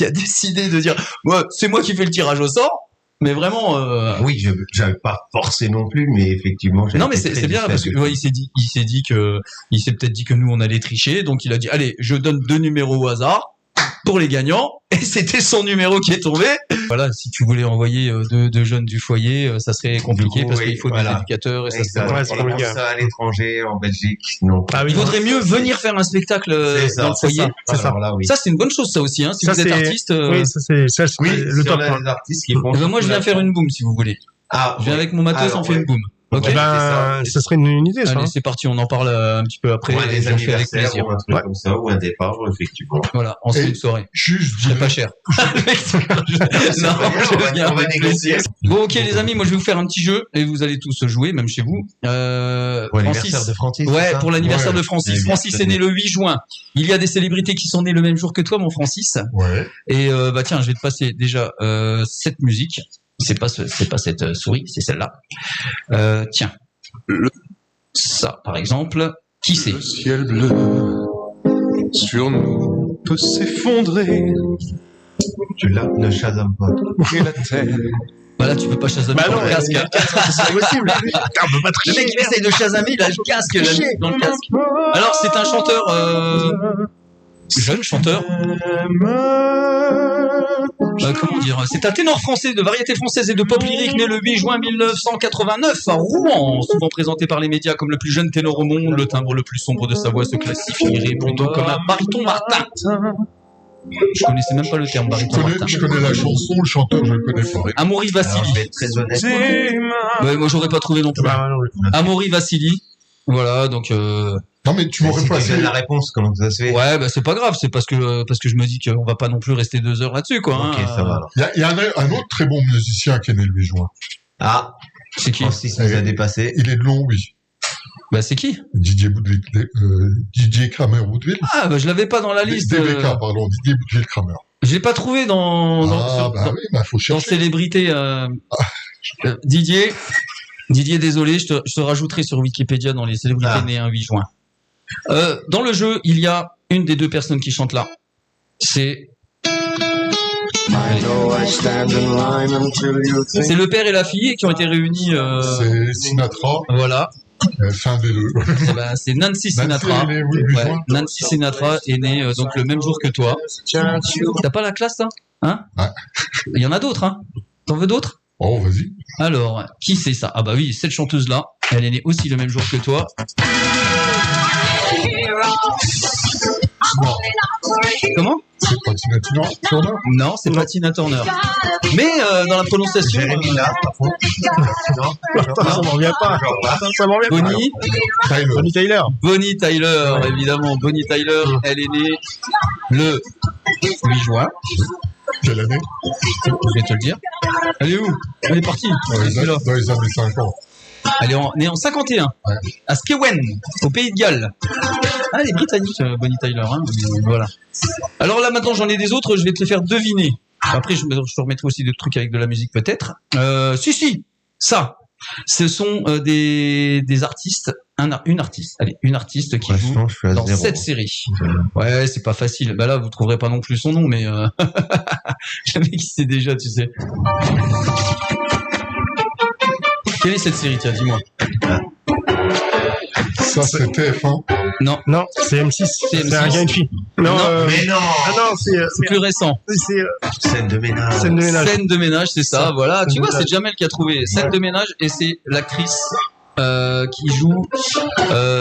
a décidé de dire ouais, c'est moi qui fais le tirage au sort. Mais vraiment. Oui, j'avais pas forcé non plus, mais effectivement. Non, mais c'est bien parce que ouais, il s'est peut-être dit que nous on allait tricher, donc il a dit allez, je donne 2 numéros au hasard. pour les gagnants. Et c'était son numéro qui est tombé. Voilà, si tu voulais envoyer deux jeunes du foyer, ça serait compliqué parce qu'il faut des éducateurs et ça serait Ouais, c'est compliqué. ça à l'étranger, en Belgique, non. Ah oui, il vaudrait mieux venir faire un spectacle dans le foyer. C'est ça. Alors là, oui. Ça, c'est une bonne chose, ça aussi. Hein. Si Ça, vous êtes c'est- artiste, Oui, ça c'est Oui, le sur top. les artistes qui font. eh ben moi, je viens faire une boom si vous voulez. Ah, Je viens avec mon matos, Alors, on fait ouais. une boom. Ok. Ouais. Ben, c'est ce serait une idée, ça. Allez, c'est parti, on en parle un petit peu après. Ouais, et des je le fais avec anniversaires plaisir. ou un truc Ouais. comme ça, ou un départ, effectivement. Voilà, on se fait Et- une soirée. Juste, Ce serait pas cher. non, je viens on va avec négocier. plaisir. Bon, ok, les amis, moi je vais vous faire un petit jeu et vous allez tous jouer, même chez vous. Pour l'anniversaire de Francis. Ouais, c'est ça pour l'anniversaire Ouais. de Francis. Ouais, Francis bien est né le 8 juin. Il y a des célébrités qui sont nées le même jour que toi, mon Francis. Ouais. Et bah tiens, je vais te passer déjà cette musique. C'est pas cette souris, c'est celle-là. Tiens, ça, par exemple. Qui c'est? Le ciel bleu sur nous peut s'effondrer Tu l'as, le Shazam pas. et la terre. Bah là, tu peux pas chasamer Bah dans non, le casque. c'est possible. Putain, on peut pas Le tricher. mec, il essaye de chasamer, il a le casque, il a mis dans le casque. Alors, c'est un chanteur, jeune chanteur. Comment dire? C'est un ténor français de variété française et de pop lyrique né le 8 juin 1989 à Rouen. Souvent présenté par les médias comme le plus jeune ténor au monde, le timbre le plus sombre de sa voix se classifierait plutôt comme un baryton Martin. Je connaissais même pas le terme baryton Martin. Je connais la chanson, le chanteur, je le connais pas. Amaury Alors, je Vassili. vais être très honnête. Ouais, moi, j'aurais pas trouvé non plus. Bah, non, oui. Amaury Vassili. Voilà, donc Non, mais tu m'aurais Si tu placé. donnes la réponse, comment ça se fait? ouais, bah c'est pas grave, c'est parce que je me dis qu'on va pas non plus rester 2 heures là-dessus, quoi. Ok, hein. ça va alors. Il y a un autre très bon musicien qui est né le 8 juin. Ah, C'est qui? Francis nous a dépassé. Il est de Longwy. Bah c'est qui? Didier Kramer Woodville. Ah, bah je l'avais pas dans la liste. DBK, pardon, Didier Woodville Kramer. Je l'ai pas trouvé dans Bah oui, bah faut dans chercher. célébrité. Didier, désolé, je te rajouterai sur Wikipédia dans les célébrités Ah. nées un 8 juin. Dans le jeu, il y a une des deux personnes qui chante là. C'est c'est le père et la fille qui ont été réunis. C'est Sinatra, Voilà. fin des deux. Eh ben, c'est Nancy Sinatra. Nancy est née le 8 Ouais, juin. Nancy Sinatra est née donc le même jour que toi. T'as pas la classe, là? Hein? Ouais. Il y en a d'autres, hein? T'en veux d'autres? Oh, vas-y. Alors, qui c'est ça? Ah bah oui, cette chanteuse-là, elle est née aussi le même jour que toi. Non, Comment? c'est pas Tina Turner. Non, c'est pas Tina Turner. Mais dans la prononciation, Jérémy là, par contre. Attends, ça m'en revient pas. Attends, ça m'en revient pas. Bonnie, Tyler. Bonnie Tyler. Bonnie Tyler, évidemment. Bonnie Tyler, elle est née le 8 juin. Quelle année? Je vais te le dire. Elle est où? Elle est partie. Dans Elle est là. les années 50. Elle est née en 51, Ouais. à Skewen, au Pays de Galles. Ah, elle est britannique, Bonnie Tyler. Hein. Voilà. Alors là, maintenant, j'en ai des autres, je vais te les faire deviner. Après, je te remettrai aussi des trucs avec de la musique, peut-être. Si, ça. Ce sont des artistes, une artiste qui joue Franchement, je suis à dans zéro. cette série. Ouais, c'est pas facile. Bah là, vous trouverez pas non plus son nom, mais le mec, il sait déjà, tu sais. Quelle est cette série, tiens, dis-moi. Ça, c'est TF1. Non, Non, c'est M6. C'est C'est un M6. gars et une fille. Non, Non, Mais non! ah non, c'est plus récent. c'est Scène de ménage. scène de ménage. Scène de ménage, c'est ça, Ça. voilà. Tu Scène de vois, c'est ménage. Jamel qui a trouvé. Scène de ménage, et c'est l'actrice qui joue.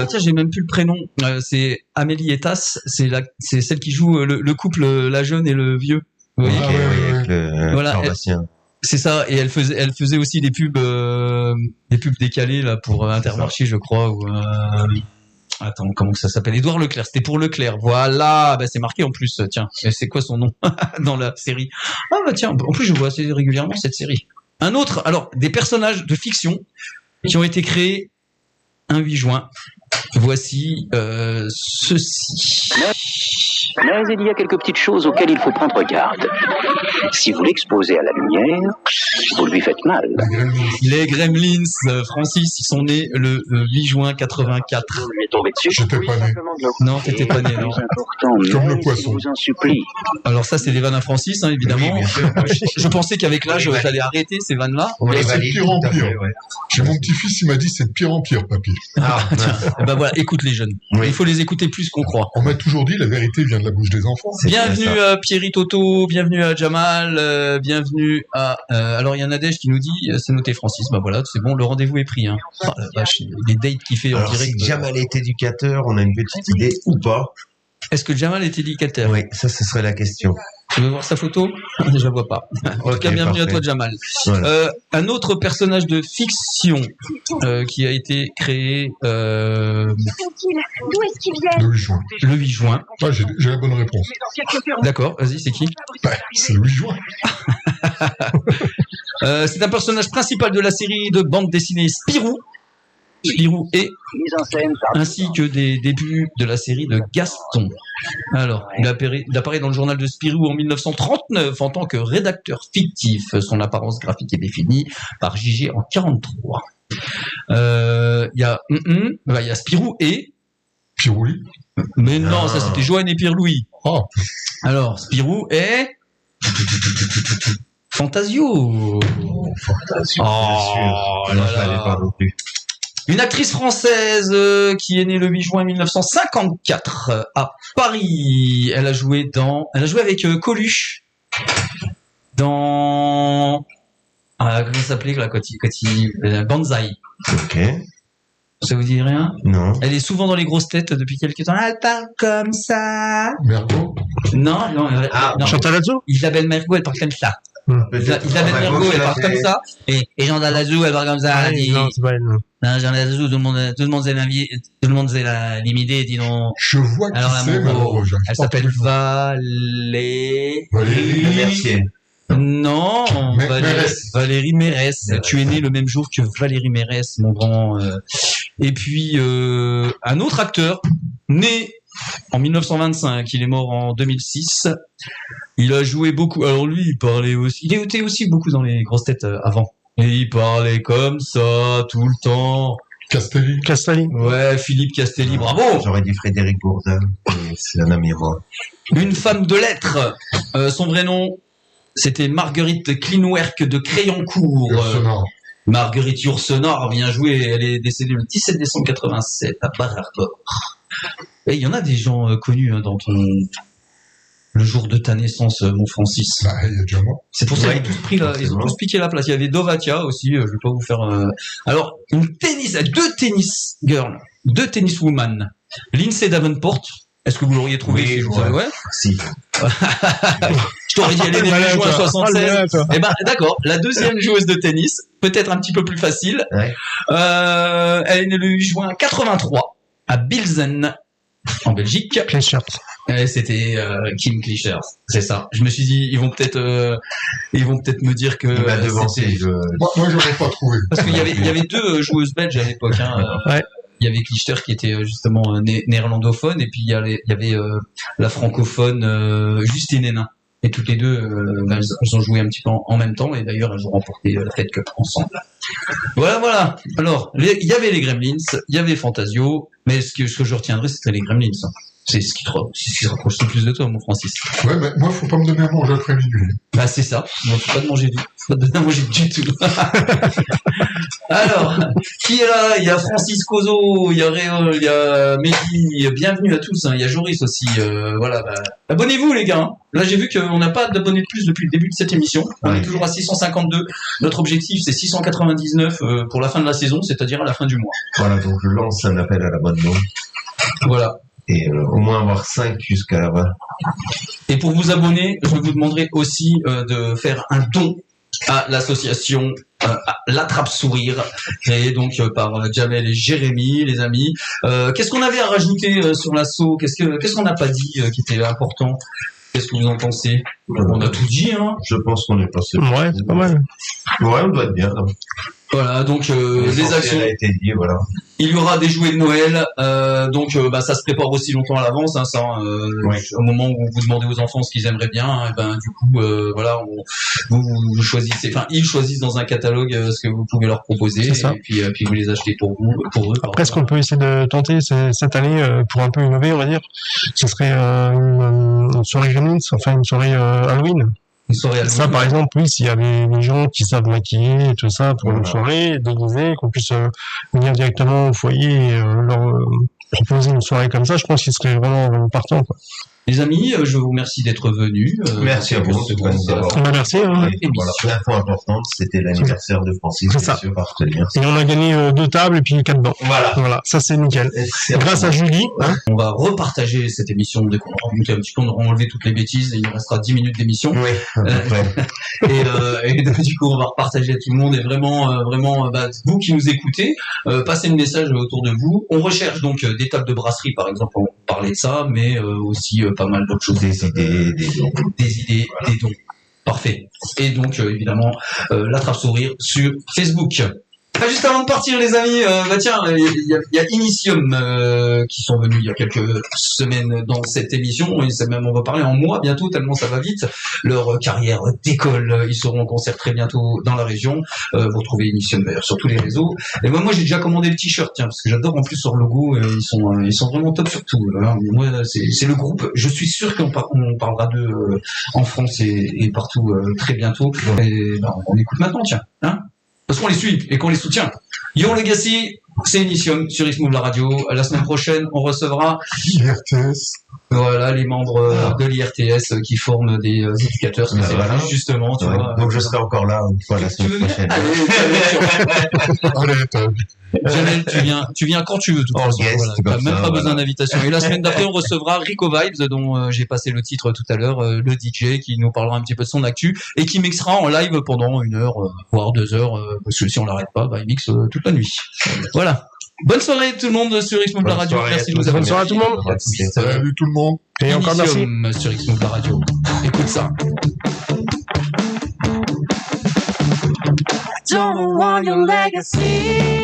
Tiens, j'ai même plus le prénom. C'est Amélie Etas. C'est celle qui joue le couple, la jeune et le vieux. Vous voyez? Ok, Ah ouais, oui, ouais, avec le Voilà, pharmacien. C'est ça. Et elle faisait aussi des pubs décalées là pour Intermarché, je crois. Ou, attends, comment que ça s'appelle? Édouard Leclerc. C'était pour Leclerc. Voilà. Bah, c'est marqué en plus. Tiens, et c'est quoi son nom dans la série? Ah bah tiens. En plus, je vois assez régulièrement cette série. Un autre. Alors, des personnages de fiction qui ont été créés un 8 juin. Voici ceci. Mais il y a quelques petites choses auxquelles il faut prendre garde. Si vous l'exposez à la lumière, vous lui faites mal. Les Gremlins, Francis, ils sont nés le 8 juin 84. Vous lui est tombé dessus. J'étais pas né. Non, t'étais pas né, non. Plus important, Comme mais le poisson. je vous en supplie. Alors ça, c'est des vannes à Francis, hein, évidemment. Oui, bien sûr. Je pensais qu'avec l'âge, t'allais arrêter ces vannes-là. On les c'est valide, pire en tout à pire. fait, ouais. J'ai mon petit-fils, il m'a dit c'est de pire en pire, papy. Ah, Eh ben voilà, écoute les jeunes. Oui. Il faut les écouter plus qu'on croit. On m'a toujours dit la vérité vient vient de la bouche des enfants. C'est Bienvenue bien ça. à Pierry Toto, bienvenue à Jamal, bienvenue à... alors il y a Nadège qui nous dit, c'est noté Francis, bah voilà, c'est bon, le rendez-vous est pris. Hein. Oh la vache, les dates qu'il fait en Alors, direct. si Jamal est éducateur, on a une petite idée ou pas? Est-ce que Jamal est éducateur? Oui, ça, ce serait la question. Tu veux voir sa photo? Je la vois pas. En tout cas, bienvenue à toi Jamal. Voilà. Un autre personnage de fiction qui a été créé D'où est-ce qu'ils viennent? Le 8 juin. le 8 juin. Ah, j'ai la bonne réponse. D'accord, vas-y, c'est qui? C'est le 8 juin. C'est un personnage principal de la série de bande dessinée Spirou. Spirou et Mise en scène par ainsi que des débuts de la série de Gaston. Alors, il apparaît dans le journal de Spirou en 1939 en tant que rédacteur fictif. Son apparence graphique est définie par JG en 43. Il y a Spirou et... Pirouli. Mais non, ça c'était Joanne et Pierre-Louis. Ah, Alors, Spirou et... Fantasio. Fantasio, Oh bien sûr. là Moi, je là. l'avais pas non plus. Une actrice française qui est née le 8 juin 1954 à Paris. Elle a joué avec Coluche dans comment ça s'appelait là quand il Banzai. Ok. Ça vous dit rien? Non. Elle est souvent dans les grosses têtes depuis quelques temps. Elle parle comme ça. Mergo. Non, non. Chantal Latsou? Isabelle Mergo, elle parle comme ça. Isabelle Ah, Mergo, elle parle comme ça. Et Jean Dallazou, elle parle comme ça. Ah, Elle dit, non, c'est pas elle, non. non, Jean Dallazou, tout le monde sait l'imiter, dis donc. Je vois qui Alors là, c'est, mon mais gros, alors, j'arrive elle pas à s'appelle trouver. Valérie. Valérie. Mercier. Non, Mérès. Valérie Mérès. Mérès. Tu es né le même jour que Valérie Mérès, mon grand. Et puis un autre acteur né en 1925, il est mort en 2006. Il a joué beaucoup. Alors lui, il était aussi beaucoup dans les grosses têtes avant. Et il parlait comme ça tout le temps. Castelli. Castelli. Ouais, Philippe Castelli, bravo. J'aurais dit Frédéric Bourdin, mais c'est un ami à moi. Une femme de lettres. Son vrai nom, c'était Marguerite Klinwerk de Crayoncourt. Yourcenar. Marguerite Yourcenar, bien joué. Elle est décédée le 17 décembre 87 à Bar-Arbor. Et il y en a des gens connus dans le jour de ta naissance, mon Francis. Bah, il y a déjà moi. C'est pour ça Ouais, qu'ils ont tous pris ils ont tous piqué la place. Il y avait Dovatia aussi. Je vais pas vous faire. Alors deux tennis girls, deux tennis women. Lindsay Davenport. Est-ce que vous l'auriez trouvé? Oui, si je vous ouais. avais- ouais. Si. Je t'aurais dit elle est née le juin 76. Eh ben d'accord. La deuxième joueuse de tennis, peut-être un petit peu plus facile. Ouais. Elle est née le 8 juin 83 à Bilzen en Belgique. Cléchert. C'était Kim Clijsters, c'est ça. Je me suis dit ils vont peut-être me dire que Il m'a devancé. c'était- Moi, j'aurais pas trouvé. parce qu'il y avait deux joueuses belges à l'époque. Hein. Ouais. Il y avait Clijsters qui était justement néerlandophone et puis il y avait la francophone Justine Hénin. Et toutes les deux, elles ont joué un petit peu en même temps et d'ailleurs elles ont remporté la Fed Cup ensemble. Voilà. Alors, il y avait les Gremlins, il y avait Fantasio, mais ce que je retiendrai, c'était les Gremlins. Hein. C'est ce qui se rapproche le plus de toi, mon Francis. Ouais, mais moi, faut pas me donner à manger après-midi. Bah, c'est ça. Faut pas te manger faut pas te donner à manger du tout. Alors, qui est là? Il y a Francis Cozo, il y a Réol, il y a Mehdi. Bienvenue à tous. Hein. Il y a Joris aussi. Voilà. Bah, abonnez-vous, les gars. Hein. Là, j'ai vu qu'on n'a pas d'abonnés de plus depuis le début de cette émission. On est toujours à 652. Notre objectif, c'est 699 pour la fin de la saison, c'est-à-dire à la fin du mois. Voilà, donc je lance un appel à l'abonnement. Voilà. Et au moins avoir 5 jusqu'à la fin. Et pour vous abonner, je vous demanderai aussi de faire un don à l'association L'Attrape-Sourire, créée donc par Jamel et Jérémy, les amis. Qu'est-ce qu'on avait à rajouter sur l'asso? Qu'est-ce qu'on n'a pas dit qui était important? Qu'est-ce que vous en pensez? On a tout dit, hein. Je pense qu'on est passé. Ouais, c'est pas mal. Ouais, on doit être bien. Là. Voilà, donc les L'essentiel actions. a été dit, voilà. Il y aura des jouets de Noël, donc ça se prépare aussi longtemps à l'avance. Hein, ça, Ouais. au moment où vous demandez aux enfants ce qu'ils aimeraient bien, hein, du coup, voilà, vous choisissez. Enfin, ils choisissent dans un catalogue ce que vous pouvez leur proposer, C'est ça. et puis vous les achetez pour eux. Après, ce qu'on peut essayer de tenter cette année, pour un peu innover, on va dire, ce serait une soirée Gremlins, enfin une soirée Halloween. Une soirée Halloween. Ça, par exemple, oui, s'il y a des gens qui savent maquiller et tout ça pour une Voilà. soirée, déguiser, qu'on puisse venir directement au foyer et leur proposer une soirée comme ça, je pense qu'ils seraient vraiment partant, quoi. Les amis, je vous remercie d'être venus. Merci à vous, en tout cas, de nous avoir. Merci. Hein. Voilà, l'info importante, c'était l'anniversaire de Francis, C'est bien ça. sûr, à retenir. Et on a gagné 2 tables et puis 4 bancs. Voilà, ça c'est nickel. Grâce à Julie. Hein. On va repartager cette émission dès qu'on aura remonté un petit peu, on aura enlevé toutes les bêtises et il nous restera 10 minutes d'émission. Oui, à peu près. Et donc, du coup, on va repartager à tout le monde et vraiment, vous qui nous écoutez, passez le message autour de vous. On recherche donc des tables de brasserie, par exemple, on parlait de ça, mais aussi pas mal d'autres choses. Des idées, des dons. Des dons. Parfait. Et donc, évidemment, la trappe sourire sur Facebook. Juste avant de partir, les amis, il y a Initium qui sont venus il y a quelques semaines dans cette émission. Et c'est même, on va parler en mois bientôt, tellement ça va vite. Leur carrière décolle. Ils seront en concert très bientôt dans la région. Vous retrouvez Initium d'ailleurs sur tous les réseaux. Et moi, j'ai déjà commandé le t-shirt, tiens, parce que j'adore en plus leur logo. Ils sont vraiment top sur tout. Moi, c'est le groupe. Je suis sûr qu'on parlera d'eux en France et partout très bientôt. Et on écoute maintenant, tiens, hein. Parce qu'on les suit et qu'on les soutient. Young Legacy, c'est Initium sur X-Move la radio. La semaine prochaine, on recevra IRTS. Voilà, les membres de l'IRTS qui forment des éducateurs spécialisés, Voilà. justement, tu vois. Donc je serai encore là une fois la Tu veux semaine venir? prochaine. Allez, Jamel, tu viens quand tu veux, de toute façon. Yes, Voilà. c'est comme T'as même ça, pas voilà. besoin d'invitation. Et la semaine d'après, on recevra Rico Vibes, dont j'ai passé le titre tout à l'heure, le DJ, qui nous parlera un petit peu de son actu et qui mixera en live pendant 1 heure, voire 2 heures, parce que si on l'arrête pas, il mixe toute la nuit. Voilà. Bonne soirée tout le monde sur X-Move la Bonne radio. soirée à Merci de tous. nous avoir Bonne soirée à tout le monde. suivis. salut tout le monde. Et encore merci. Initium sur X-Move la radio. Écoute ça. Don't want your legacy.